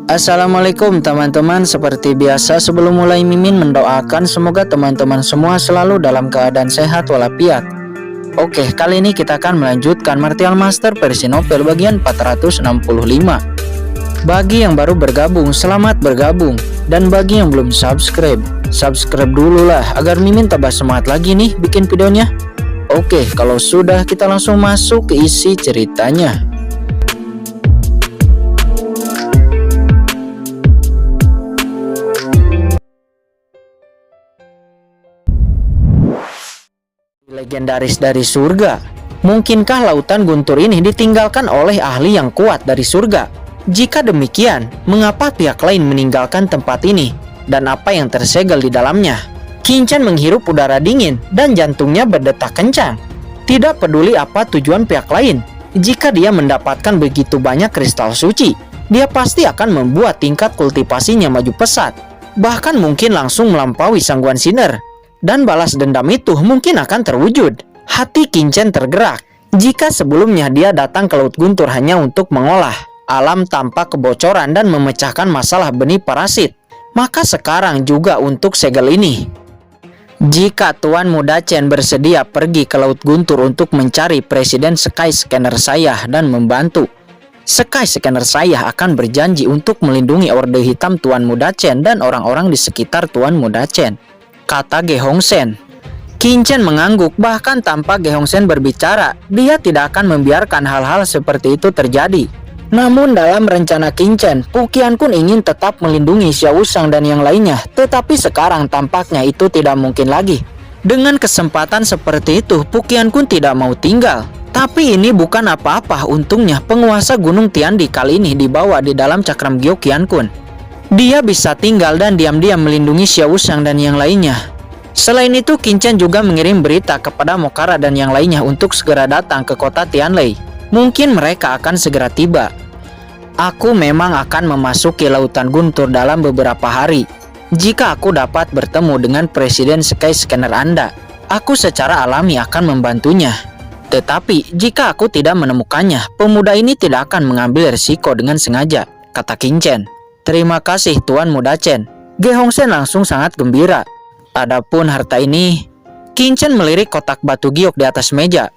Assalamualaikum teman-teman. Seperti biasa sebelum mulai Mimin mendoakan semoga teman-teman semua selalu dalam keadaan sehat walafiat. Oke, kali ini kita akan melanjutkan Martial Master versi novel bagian 465. Bagi yang baru bergabung, selamat bergabung. Dan bagi yang belum subscribe, subscribe dulu lah agar Mimin tambah semangat lagi nih bikin videonya. Oke, kalau sudah kita langsung masuk ke isi ceritanya. Legendaris dari surga. Mungkinkah lautan guntur ini ditinggalkan oleh ahli yang kuat dari surga? Jika demikian, mengapa pihak lain meninggalkan tempat ini? Dan apa yang tersegel di dalamnya? Kinchan menghirup udara dingin dan jantungnya berdetak kencang. Tidak peduli apa tujuan pihak lain, jika dia mendapatkan begitu banyak kristal suci, dia pasti akan membuat tingkat kultivasinya maju pesat. Bahkan mungkin langsung melampaui Sangguan Sinar. Dan balas dendam itu mungkin akan terwujud. Hati Kinchan tergerak. Jika sebelumnya dia datang ke Laut Guntur hanya untuk mengolah alam tanpa kebocoran dan memecahkan masalah benih parasit, maka sekarang juga untuk segel ini. Jika Tuan Muda Chen bersedia pergi ke Laut Guntur untuk mencari Presiden Sky Scanner saya dan membantu, Sky Scanner saya akan berjanji untuk melindungi Orde Hitam Tuan Muda Chen dan orang-orang di sekitar Tuan Muda Chen, kata Ge Hongsen. Kinchan mengangguk. Bahkan tanpa Ge Hongsen berbicara, dia tidak akan membiarkan hal-hal seperti itu terjadi. Namun dalam rencana Kinchan, Pu Qiankun ingin tetap melindungi Xiao Wushang dan yang lainnya, tetapi sekarang tampaknya itu tidak mungkin lagi. Dengan kesempatan seperti itu, Pu Qiankun tidak mau tinggal. Tapi ini bukan apa-apa. Untungnya penguasa Gunung Tiandi kali ini dibawa di dalam cakram Gyo Qiankun. Dia bisa tinggal dan diam-diam melindungi Xiao Wushang dan yang lainnya. Selain itu, Kinchan juga mengirim berita kepada Mokara dan yang lainnya untuk segera datang ke kota Tianlei. Mungkin mereka akan segera tiba. Aku memang akan memasuki lautan guntur dalam beberapa hari. Jika aku dapat bertemu dengan Presiden Sky Scanner Anda, aku secara alami akan membantunya. Tetapi jika aku tidak menemukannya, pemuda ini tidak akan mengambil risiko dengan sengaja, kata Kinchan. Terima kasih Tuan Muda Chen. Ge Hongsen langsung sangat gembira. Adapun harta ini, Kinchan melirik kotak batu giok di atas meja.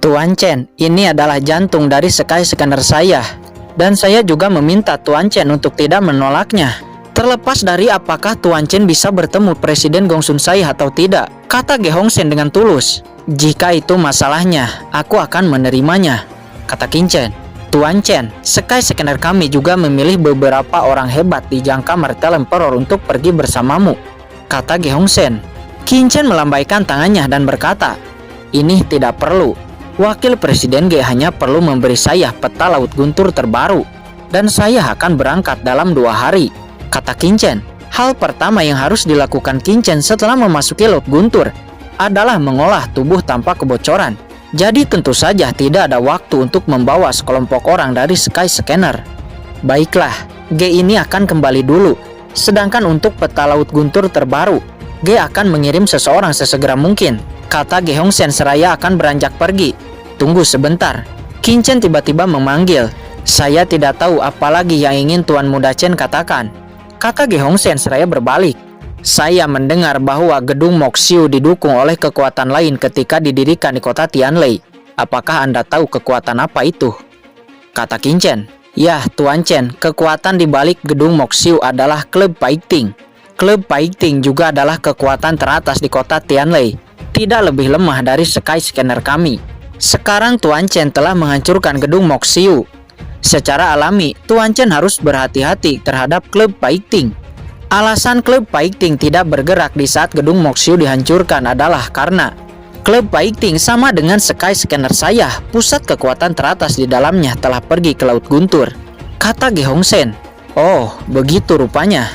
Tuan Chen, ini adalah jantung dari Sky Scanner saya. Dan saya juga meminta Tuan Chen untuk tidak menolaknya. Terlepas dari apakah Tuan Chen bisa bertemu Presiden Gongsun saya atau tidak, kata Ge Hongsen dengan tulus. Jika itu masalahnya, aku akan menerimanya, kata Kinchan. Tuan Chen, Sky Scanner kami juga memilih beberapa orang hebat di jangka Martial Emperor untuk pergi bersamamu, kata Ge Hongsen. Kinchan melambaikan tangannya dan berkata, ini tidak perlu. Wakil Presiden Ge hanya perlu memberi saya peta Laut Guntur terbaru, dan saya akan berangkat dalam 2 hari, kata Kinchan. Hal pertama yang harus dilakukan Kinchan setelah memasuki Laut Guntur adalah mengolah tubuh tanpa kebocoran. Jadi tentu saja tidak ada waktu untuk membawa sekelompok orang dari Sky Scanner. Baiklah, Ge ini akan kembali dulu. Sedangkan untuk peta Laut Guntur terbaru, Ge akan mengirim seseorang sesegera mungkin, kata Ge Hongsen seraya akan beranjak pergi. Tunggu sebentar. Kinchan tiba-tiba memanggil. Saya tidak tahu apa lagi yang ingin Tuan Muda Chen katakan, kata Ge Hongsen seraya berbalik. Saya mendengar bahwa gedung Moxiu didukung oleh kekuatan lain ketika didirikan di kota Tianlei. Apakah Anda tahu kekuatan apa itu? Kata Kinchan. Ya, Tuan Chen, kekuatan di balik gedung Moxiu adalah klub fighting. Klub fighting juga adalah kekuatan teratas di kota Tianlei. Tidak lebih lemah dari Sky Scanner kami. Sekarang Tuan Chen telah menghancurkan gedung Moxiu. Secara alami, Tuan Chen harus berhati-hati terhadap klub fighting. Alasan klub fighting tidak bergerak di saat gedung Moxiu dihancurkan adalah karena klub fighting sama dengan Sky Scanner saya, pusat kekuatan teratas di dalamnya telah pergi ke Laut Guntur, kata Ge Hongsen. Oh, begitu rupanya.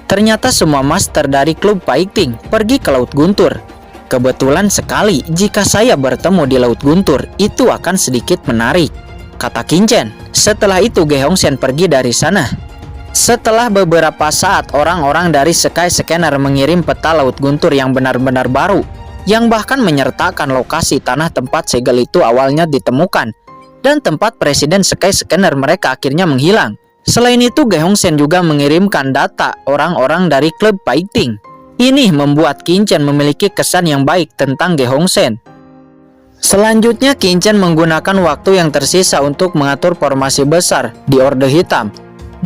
Ternyata semua master dari klub fighting pergi ke Laut Guntur. Kebetulan sekali jika saya bertemu di Laut Guntur, itu akan sedikit menarik, kata Kinchan. Setelah itu Ge Hongsen pergi dari sana. Setelah beberapa saat, orang-orang dari Sky Scanner mengirim peta Laut Guntur yang benar-benar baru, yang bahkan menyertakan lokasi tanah tempat segel itu awalnya ditemukan, dan tempat Presiden Sky Scanner mereka akhirnya menghilang. Selain itu, Ge Hongsen juga mengirimkan data orang-orang dari klub fighting. Ini membuat Qin Chen memiliki kesan yang baik tentang Ge Hongsen. Selanjutnya, Qin Chen menggunakan waktu yang tersisa untuk mengatur formasi besar di Orde Hitam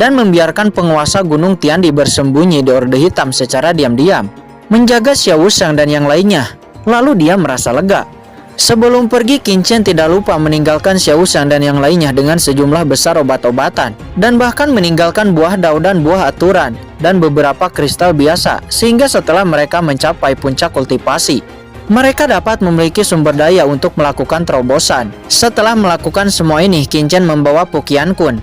dan membiarkan penguasa Gunung Tiandi bersembunyi di Orde Hitam secara diam-diam, menjaga Xiao Wushang dan yang lainnya. Lalu dia merasa lega. Sebelum pergi, Qin Chen tidak lupa meninggalkan Xiao Wushang dan yang lainnya dengan sejumlah besar obat-obatan, dan bahkan meninggalkan buah dao dan buah aturan dan beberapa kristal biasa, sehingga setelah mereka mencapai puncak kultivasi, mereka dapat memiliki sumber daya untuk melakukan terobosan. Setelah melakukan semua ini, Qin Chen membawa Pu Qianqun,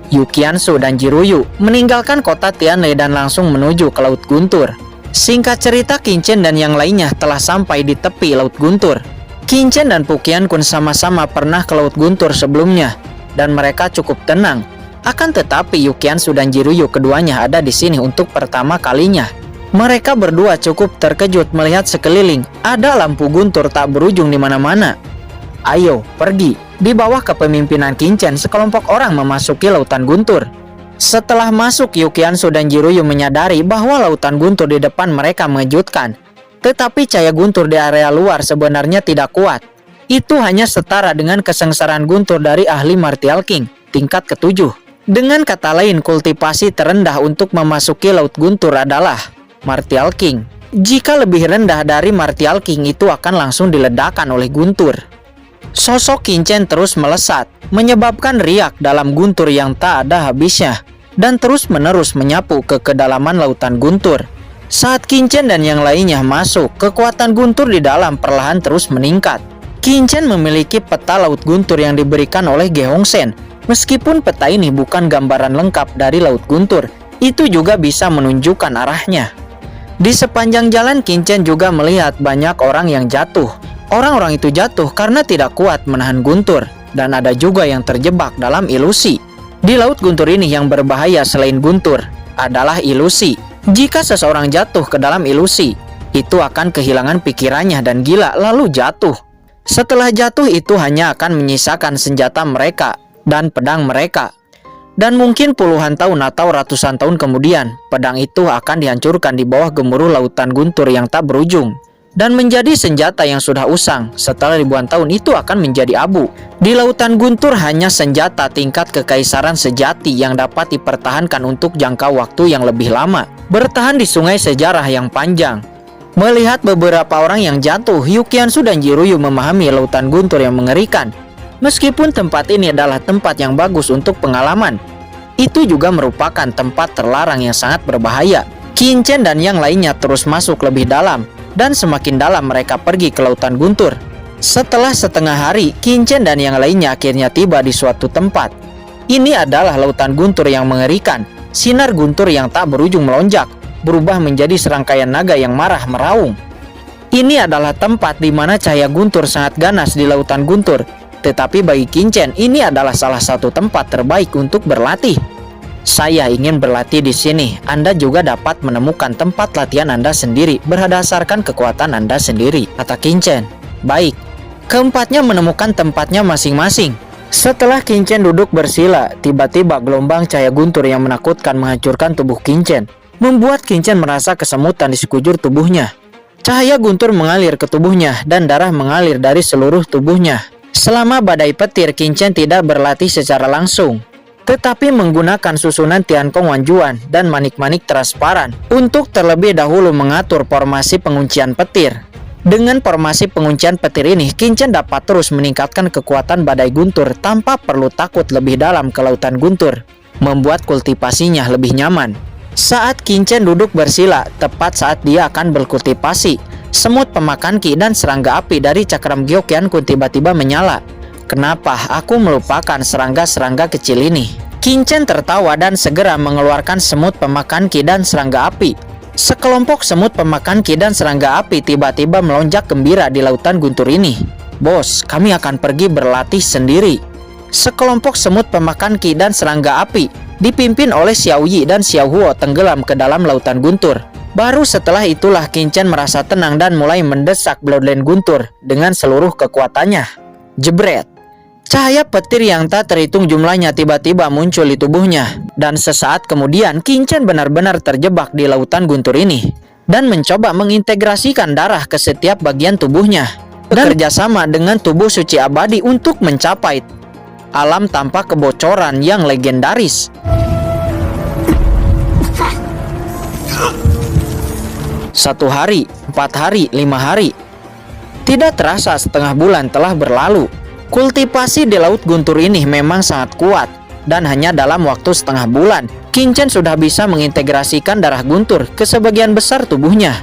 Yu Qiansu, dan Jiruyu meninggalkan kota Tianlei dan langsung menuju ke Laut Guntur. Singkat cerita, Qin Chen dan yang lainnya telah sampai di tepi Laut Guntur. Qin Chen dan Pu Qianqun sama-sama pernah ke Laut Guntur sebelumnya, dan mereka cukup tenang. Akan tetapi, Yu Qiansu dan Jiruyu keduanya ada di sini untuk pertama kalinya. Mereka berdua cukup terkejut melihat sekeliling ada lampu guntur tak berujung di mana-mana. Ayo, pergi. Di bawah kepemimpinan Qin Chen, sekelompok orang memasuki Lautan Guntur. Setelah masuk, Yu Qiansu dan Jiruyu menyadari bahwa Lautan Guntur di depan mereka mengejutkan. Tetapi cahaya guntur di area luar sebenarnya tidak kuat. Itu hanya setara dengan kesengsaraan guntur dari ahli Martial King tingkat ke-7. Dengan kata lain, kultivasi terendah untuk memasuki Laut Guntur adalah Martial King. Jika lebih rendah dari Martial King, itu akan langsung diledakkan oleh guntur. Sosok Qin Chen terus melesat, menyebabkan riak dalam guntur yang tak ada habisnya, dan terus-menerus menyapu ke kedalaman Lautan Guntur. Saat Qin Chen dan yang lainnya masuk, kekuatan guntur di dalam perlahan terus meningkat. Qin Chen memiliki peta Laut Guntur yang diberikan oleh Ge Hongsen. Meskipun peta ini bukan gambaran lengkap dari Laut Guntur, itu juga bisa menunjukkan arahnya. Di sepanjang jalan, Qin Chen juga melihat banyak orang yang jatuh. Orang-orang itu jatuh karena tidak kuat menahan guntur, dan ada juga yang terjebak dalam ilusi. Di Laut Guntur ini, yang berbahaya selain guntur adalah ilusi. Jika seseorang jatuh ke dalam ilusi, itu akan kehilangan pikirannya dan gila lalu jatuh. Setelah jatuh, itu hanya akan menyisakan senjata mereka dan pedang mereka. Dan mungkin puluhan tahun atau ratusan tahun kemudian, pedang itu akan dihancurkan di bawah gemuruh Lautan Guntur yang tak berujung, dan menjadi senjata yang sudah usang. Setelah ribuan tahun, itu akan menjadi abu. Di Lautan Guntur hanya senjata tingkat kekaisaran sejati yang dapat dipertahankan untuk jangka waktu yang lebih lama, bertahan di sungai sejarah yang panjang. Melihat beberapa orang yang jatuh, Yu Qiansu dan Jiruyu memahami Lautan Guntur yang mengerikan. Meskipun tempat ini adalah tempat yang bagus untuk pengalaman, itu juga merupakan tempat terlarang yang sangat berbahaya. Qin Chen dan yang lainnya terus masuk lebih dalam, dan semakin dalam mereka pergi ke Lautan Guntur. Setelah setengah hari, Qin Chen dan yang lainnya akhirnya tiba di suatu tempat. Ini adalah Lautan Guntur yang mengerikan. Sinar guntur yang tak berujung melonjak, berubah menjadi serangkaian naga yang marah meraung. Ini adalah tempat di mana cahaya guntur sangat ganas di Lautan Guntur. Tetapi bagi Qin Chen, ini adalah salah satu tempat terbaik untuk berlatih. Saya ingin berlatih di sini. Anda juga dapat menemukan tempat latihan Anda sendiri berdasarkan kekuatan Anda sendiri, kata Qin Chen. Baik. Keempatnya menemukan tempatnya masing-masing. Setelah Qin Chen duduk bersila, tiba-tiba gelombang cahaya guntur yang menakutkan menghancurkan tubuh Qin Chen, membuat Qin Chen merasa kesemutan di sekujur tubuhnya. Cahaya guntur mengalir ke tubuhnya dan darah mengalir dari seluruh tubuhnya. Selama badai petir, Qin Chen tidak berlatih secara langsung, tetapi menggunakan susunan Tiankong Wanjuan dan manik-manik transparan untuk terlebih dahulu mengatur formasi penguncian petir. Dengan formasi penguncian petir ini, Qin Chen dapat terus meningkatkan kekuatan badai guntur tanpa perlu takut lebih dalam ke Lautan Guntur, membuat kultivasinya lebih nyaman. Saat Qin Chen duduk bersila, tepat saat dia akan berkultivasi, semut pemakan ki dan serangga api dari cakram Gyeokyeon-kun tiba-tiba menyala. Kenapa aku melupakan serangga-serangga kecil ini? Qin Chen tertawa dan segera mengeluarkan semut pemakan ki dan serangga api. Sekelompok semut pemakan ki dan serangga api tiba-tiba melonjak gembira di Lautan Guntur ini. Bos, kami akan pergi berlatih sendiri. Sekelompok semut pemakan ki dan serangga api dipimpin oleh Xiao Yi dan Xiao Huo tenggelam ke dalam Lautan Guntur. Baru setelah itulah Qin Chen merasa tenang dan mulai mendesak Bloodline Guntur dengan seluruh kekuatannya. Jebret! Cahaya petir yang tak terhitung jumlahnya tiba-tiba muncul di tubuhnya. Dan sesaat kemudian Qingchen benar-benar terjebak di lautan guntur ini dan mencoba mengintegrasikan darah ke setiap bagian tubuhnya, bekerja sama dengan tubuh suci abadi untuk mencapai alam tanpa kebocoran yang legendaris. Satu hari, 4 hari, 5 hari. Tidak terasa setengah bulan telah berlalu. Kultivasi di Laut Guntur ini memang sangat kuat, dan hanya dalam waktu setengah bulan, Qingchen sudah bisa mengintegrasikan darah guntur ke sebagian besar tubuhnya.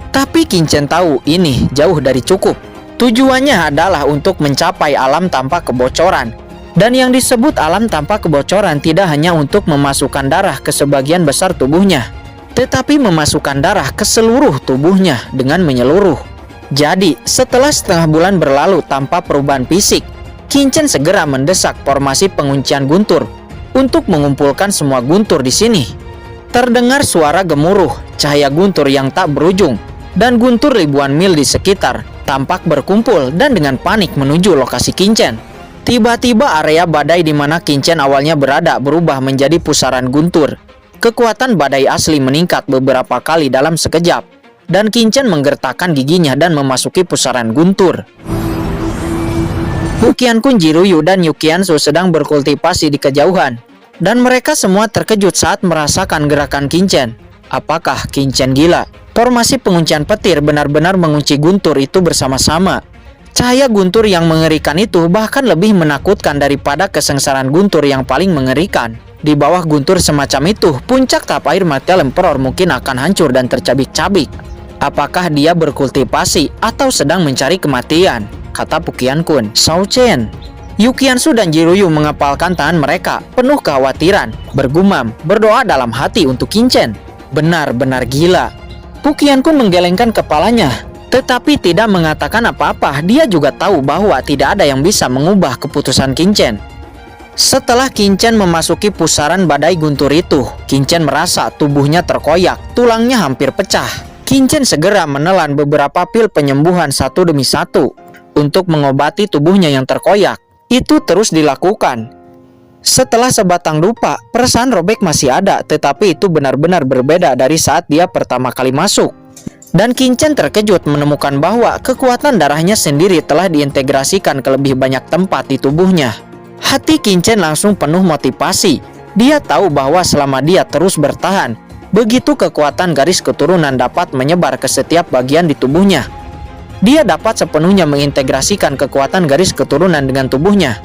Tapi Qingchen tahu ini jauh dari cukup. Tujuannya adalah untuk mencapai alam tanpa kebocoran. Dan yang disebut alam tanpa kebocoran tidak hanya untuk memasukkan darah ke sebagian besar tubuhnya, tetapi memasukkan darah ke seluruh tubuhnya dengan menyeluruh. Jadi, setelah setengah bulan berlalu tanpa perubahan fisik, Qingchen segera mendesak formasi penguncian guntur untuk mengumpulkan semua guntur di sini. Terdengar suara gemuruh, cahaya guntur yang tak berujung, dan guntur ribuan mil di sekitar tampak berkumpul dan dengan panik menuju lokasi Qingchen. Tiba-tiba area badai di mana Qingchen awalnya berada berubah menjadi pusaran guntur. Kekuatan badai asli meningkat beberapa kali dalam sekejap, dan Qingchen menggertakkan giginya dan memasuki pusaran guntur. Hu Qiankun, Jiruyu, dan Yu Qiansu sedang berkultivasi di kejauhan, dan mereka semua terkejut saat merasakan gerakan Qingchen. Apakah Qingchen gila? Formasi penguncian petir benar-benar mengunci guntur itu bersama-sama. Cahaya guntur yang mengerikan itu bahkan lebih menakutkan daripada kesengsaraan guntur yang paling mengerikan. Di bawah guntur semacam itu, puncak tahap air mata Emperor mungkin akan hancur dan tercabik-cabik. Apakah dia berkultivasi atau sedang mencari kematian? Kata Hu Qiankun. Shao Chen, Yu Qiansu, dan Jiruyu mengepalkan tangan mereka penuh kekhawatiran, bergumam, berdoa dalam hati untuk Qingchen. Benar-benar gila. Hu Qiankun menggelengkan kepalanya, tetapi tidak mengatakan apa-apa. Dia juga tahu bahwa tidak ada yang bisa mengubah keputusan Qingchen. Setelah Qingchen memasuki pusaran badai guntur itu, Qingchen merasa tubuhnya terkoyak, tulangnya hampir pecah. Qingchen segera menelan beberapa pil penyembuhan satu demi satu untuk mengobati tubuhnya yang terkoyak. Itu terus dilakukan. Setelah sebatang dupa, perasaan robek masih ada, tetapi itu benar-benar berbeda dari saat dia pertama kali masuk. Dan Qingchen terkejut menemukan bahwa kekuatan darahnya sendiri telah diintegrasikan ke lebih banyak tempat di tubuhnya. Hati Qingchen langsung penuh motivasi. Dia tahu bahwa selama dia terus bertahan, begitu kekuatan garis keturunan dapat menyebar ke setiap bagian di tubuhnya. Dia dapat sepenuhnya mengintegrasikan kekuatan garis keturunan dengan tubuhnya.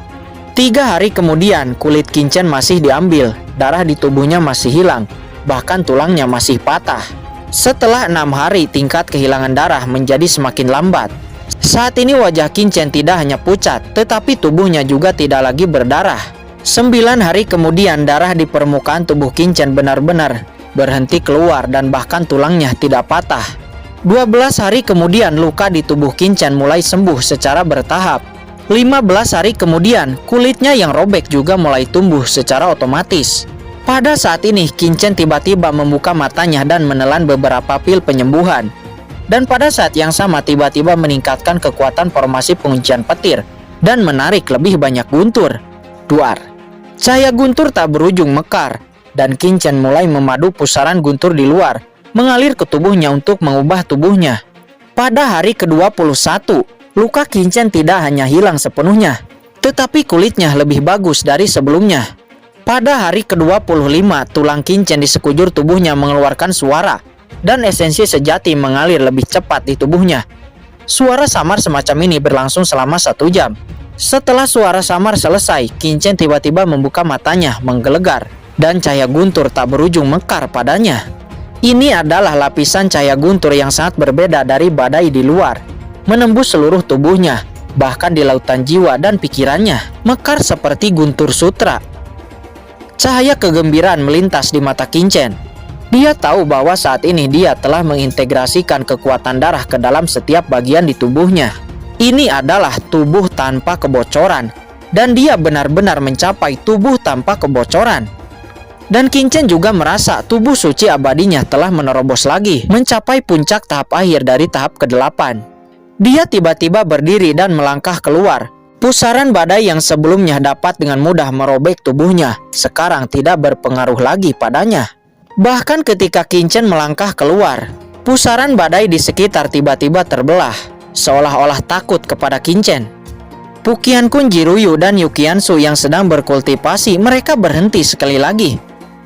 3 hari kemudian, kulit Qingchen masih diambil, darah di tubuhnya masih hilang, bahkan tulangnya masih patah. Setelah 6 hari, tingkat kehilangan darah menjadi semakin lambat. Saat ini wajah Qingchen tidak hanya pucat, tetapi tubuhnya juga tidak lagi berdarah. 9 hari kemudian, darah di permukaan tubuh Qingchen benar-benar berhenti keluar dan bahkan tulangnya tidak patah. 12 hari kemudian, luka di tubuh Qingchen mulai sembuh secara bertahap. 15 hari kemudian, kulitnya yang robek juga mulai tumbuh secara otomatis. Pada saat ini, Qingchen tiba-tiba membuka matanya dan menelan beberapa pil penyembuhan. Dan pada saat yang sama tiba-tiba meningkatkan kekuatan formasi penguncian petir dan menarik lebih banyak guntur. Duar. Cahaya guntur tak berujung mekar, dan Qingchen mulai memadu pusaran guntur di luar, mengalir ke tubuhnya untuk mengubah tubuhnya. Pada hari ke-21, luka Qingchen tidak hanya hilang sepenuhnya, tetapi kulitnya lebih bagus dari sebelumnya. Pada hari ke-25, tulang Qingchen di sekujur tubuhnya mengeluarkan suara, dan esensi sejati mengalir lebih cepat di tubuhnya. Suara samar semacam ini berlangsung selama 1 jam. Setelah suara samar selesai, Qingchen tiba-tiba membuka matanya, menggelegar, dan cahaya guntur tak berujung mekar padanya. Ini adalah lapisan cahaya guntur yang sangat berbeda dari badai di luar, menembus seluruh tubuhnya, bahkan di lautan jiwa dan pikirannya, mekar seperti guntur sutra. Cahaya kegembiraan melintas di mata Qingchen. Dia tahu bahwa saat ini dia telah mengintegrasikan kekuatan darah ke dalam setiap bagian di tubuhnya. Ini adalah tubuh tanpa kebocoran, dan dia benar-benar mencapai tubuh tanpa kebocoran. Dan Qingchen juga merasa tubuh suci abadinya telah menerobos lagi, mencapai puncak tahap akhir dari tahap ke-8. Dia tiba-tiba berdiri dan melangkah keluar, Pusaran badai yang sebelumnya dapat dengan mudah merobek tubuhnya, sekarang tidak berpengaruh lagi padanya. Bahkan ketika Qin-chen melangkah keluar, pusaran badai di sekitar tiba-tiba terbelah, seolah-olah takut kepada Qin-chen. Pu Qiankun, Jiruyu, dan Yukiansu yang sedang berkultivasi, mereka berhenti sekali lagi,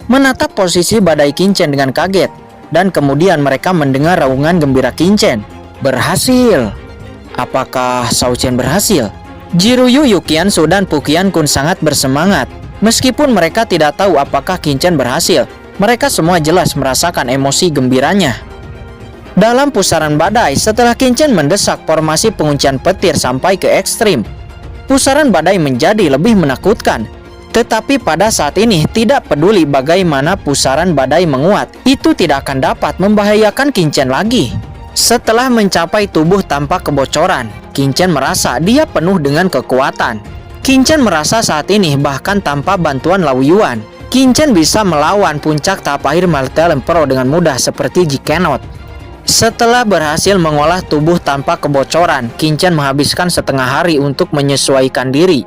menatap posisi badai Qin-chen dengan kaget, dan kemudian mereka mendengar raungan gembira Qin-chen. Berhasil! Apakah Shao Chen berhasil? Jiruyu, Yukiansu, dan Pu Qiankun sangat bersemangat. Meskipun mereka tidak tahu apakah Qin-chen berhasil, mereka semua jelas merasakan emosi gembiranya. Dalam pusaran badai, setelah Qin-chen mendesak formasi penguncian petir sampai ke ekstrim, pusaran badai menjadi lebih menakutkan. Tetapi pada saat ini, tidak peduli bagaimana pusaran badai menguat, itu tidak akan dapat membahayakan Qin-chen lagi. Setelah mencapai tubuh tanpa kebocoran, Qin-chen merasa dia penuh dengan kekuatan. Qin-chen merasa saat ini bahkan tanpa bantuan Lao Yuan, Qin-chen bisa melawan puncak tahap akhir Martial Emperor dengan mudah seperti Ji-Cannot. Setelah berhasil mengolah tubuh tanpa kebocoran, Qin-chen menghabiskan setengah hari untuk menyesuaikan diri.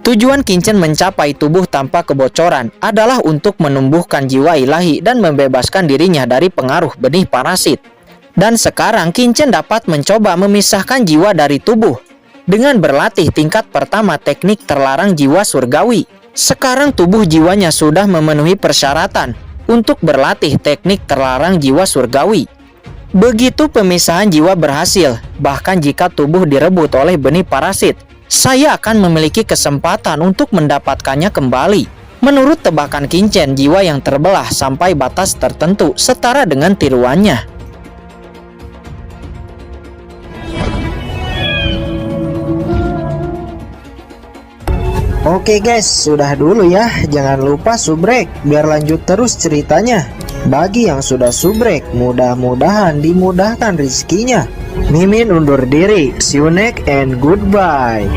Tujuan Qin-chen mencapai tubuh tanpa kebocoran adalah untuk menumbuhkan jiwa ilahi dan membebaskan dirinya dari pengaruh benih parasit. Dan sekarang Qin-chen dapat mencoba memisahkan jiwa dari tubuh dengan berlatih tingkat pertama teknik terlarang jiwa surgawi. Sekarang tubuh jiwanya sudah memenuhi persyaratan untuk berlatih teknik terlarang jiwa surgawi. Begitu pemisahan jiwa berhasil, bahkan jika tubuh direbut oleh benih parasit, saya akan memiliki kesempatan untuk mendapatkannya kembali. Menurut tebakan Qin-chen, jiwa yang terbelah sampai batas tertentu setara dengan tiruannya. Oke guys, sudah dulu ya. Jangan lupa subrek biar lanjut terus ceritanya. Bagi yang sudah subrek, mudah-mudahan dimudahkan rezekinya. Mimin undur diri. See you next and goodbye.